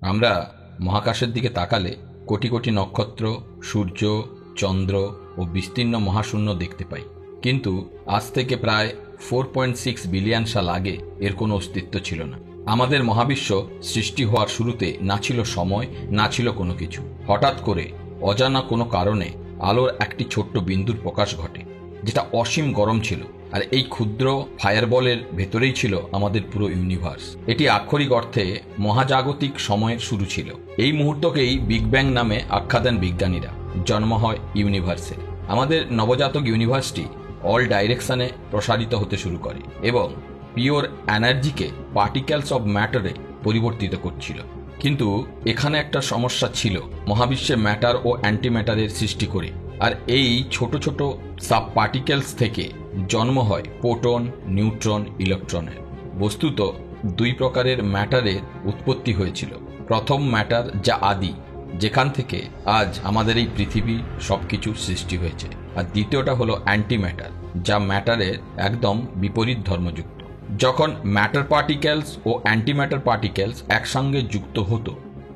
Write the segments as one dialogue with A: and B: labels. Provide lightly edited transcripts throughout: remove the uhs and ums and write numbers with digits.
A: আমরা মহাকাশের দিকে তাকালে কোটি কোটি নক্ষত্র, সূর্য, চন্দ্র ও বিস্তীর্ণ মহাশূন্য দেখতে পাই, কিন্তু আজ থেকে প্রায় 4.6 বিলিয়ন সাল আগে এর কোনো অস্তিত্ব ছিল না। আমাদের মহাবিশ্ব সৃষ্টি হওয়ার শুরুতে না ছিল সময়, না ছিল কোনো কিছু। হঠাৎ করে অজানা কোনো কারণে আলোর একটি ছোট্ট বিন্দুর প্রকাশ ঘটে, যেটা অসীম গরম ছিল, আর এই ক্ষুদ্র ফায়ারবলের ভেতরেই ছিল আমাদের পুরো ইউনিভার্স। এটি আক্ষরিক অর্থে মহাজাগতিক সময়ের শুরু ছিল। এই মুহূর্তকেই বিগ ব্যাং নামে আখ্যা দেন বিজ্ঞানীরা। জন্ম হয় ইউনিভার্সের। আমাদের নবজাতক ইউনিভার্সটি অল ডাইরেকশনে প্রসারিত হতে শুরু করে এবং পিওর এনার্জিকে পার্টিকেলস অব ম্যাটারে পরিবর্তিত করছিল। কিন্তু এখানে একটা সমস্যা ছিল, মহাবিশ্বে ম্যাটার ও অ্যান্টি ম্যাটারের সৃষ্টি করে, আর এই ছোট ছোট সাব পার্টিকেলস থেকে জন্ম হয় প্রোটন, নিউট্রন, ইলেকট্রনের। বস্তুত দুই প্রকারের ম্যাটারের উৎপত্তি হয়েছিল। প্রথম ম্যাটার, যা আদি, যেখান থেকে আজ আমাদের এই পৃথিবী সবকিছু সৃষ্টি হয়েছে, আর দ্বিতীয়টা হলো অ্যান্টি ম্যাটার, যা ম্যাটারের একদম বিপরীত ধর্মযুক্ত। যখন ম্যাটার পার্টিকেলস ও অ্যান্টি ম্যাটার পার্টিকেলস একসঙ্গে যুক্ত হতো,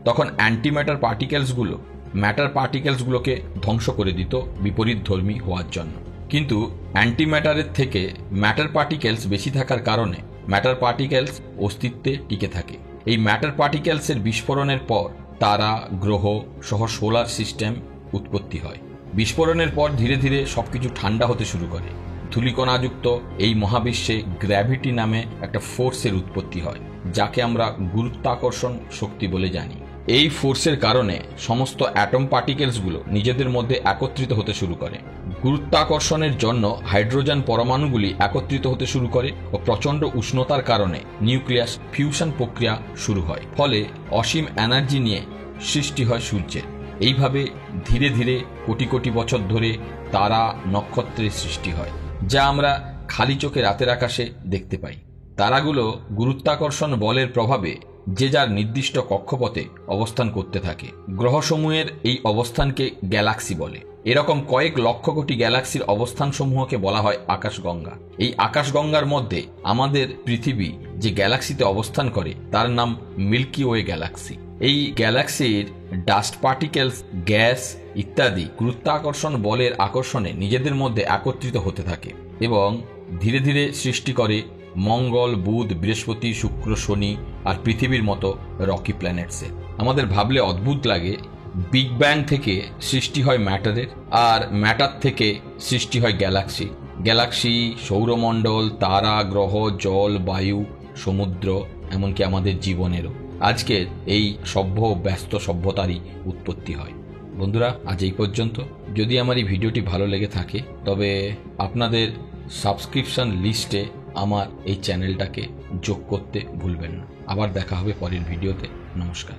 A: তখন অ্যান্টি ম্যাটার পার্টিকেলসগুলো ম্যাটার পার্টিকেলসগুলোকে ধ্বংস করে দিত বিপরীত ধর্মী হওয়ার জন্য। কিন্তু অ্যান্টি ম্যাটারের থেকে ম্যাটার পার্টিকেলস বেশি থাকার কারণে ম্যাটার পার্টিকেলস অস্তিত্বে টিকে থাকে। এই ম্যাটার পার্টিকেলসের বিস্ফোরণের পর তারা, গ্রহ সহ সোলার সিস্টেম উৎপত্তি হয়। বিস্ফোরণের পর ধীরে ধীরে সবকিছু ঠান্ডা হতে শুরু করে। ধূলিকণাযুক্ত এই মহাবিশ্বে গ্র্যাভিটি নামে একটা ফোর্সের উৎপত্তি হয়, যাকে আমরা গুরুত্বাকর্ষণ শক্তি বলে জানি। এই ফোর্সের কারণে সমস্ত অ্যাটম পার্টিকেলসগুলো নিজেদের মধ্যে একত্রিত হতে শুরু করে। গুরুত্বাকর্ষণের জন্য হাইড্রোজেন পরমাণুগুলি একত্রিত হতে শুরু করে ও প্রচণ্ড উষ্ণতার কারণে নিউক্লিয়াস ফিউশন প্রক্রিয়া শুরু হয়। ফলে অসীম এনার্জি নিয়ে সৃষ্টি হয় সূর্যের। এইভাবে ধীরে ধীরে কোটি কোটি বছর ধরে তারা, নক্ষত্রের সৃষ্টি হয়, যা আমরা খালি চোখে রাতের আকাশে দেখতে পাই। তারাগুলো গুরুত্বাকর্ষণ বলের প্রভাবে যে যার নির্দিষ্ট কক্ষপথে অবস্থান করতে থাকে। গ্রহসমূহের এই অবস্থানকে গ্যালাক্সি বলে। এরকম কয়েক লক্ষ কোটি গ্যালাক্সির অবস্থানসমূহকে বলা হয় আকাশগঙ্গা। এই আকাশগঙ্গার মধ্যে আমাদের পৃথিবী যে গ্যালাক্সিতে অবস্থান করে তার নাম মিল্কি ওয়ে গ্যালাক্সি। এই গ্যালাক্সির ডাস্ট পার্টিকেলস, গ্যাস ইত্যাদি গুরুত্বাকর্ষণ বলের আকর্ষণে নিজেদের মধ্যে একত্রিত হতে থাকে এবং ধীরে ধীরে সৃষ্টি করে মঙ্গল, বুধ, বৃহস্পতি, শুক্র, শনি আর পৃথিবীর মতো রকি প্ল্যানেটসের। আমাদের ভাবলে অদ্ভুত লাগে, বিগ ব্যাং থেকে সৃষ্টি হয় ম্যাটারের, আর ম্যাটার থেকে সৃষ্টি হয় গ্যালাক্সি। গ্যালাক্সি, সৌরমণ্ডল, তারা, গ্রহ, জল, বায়ু, সমুদ্র, এমনকি আমাদের জীবনেরও আজকের এই ব্যস্ত সভ্যতারই উৎপত্তি হয়। বন্ধুরা, আজ এই পর্যন্ত। যদি আমার এই ভিডিওটি ভালো লেগে থাকে তবে আপনাদের সাবস্ক্রিপশন লিস্টে আমার এই চ্যানেলটাকে যোগ করতে ভুলবেন না। আবার দেখা হবে পরের ভিডিওতে। নমস্কার।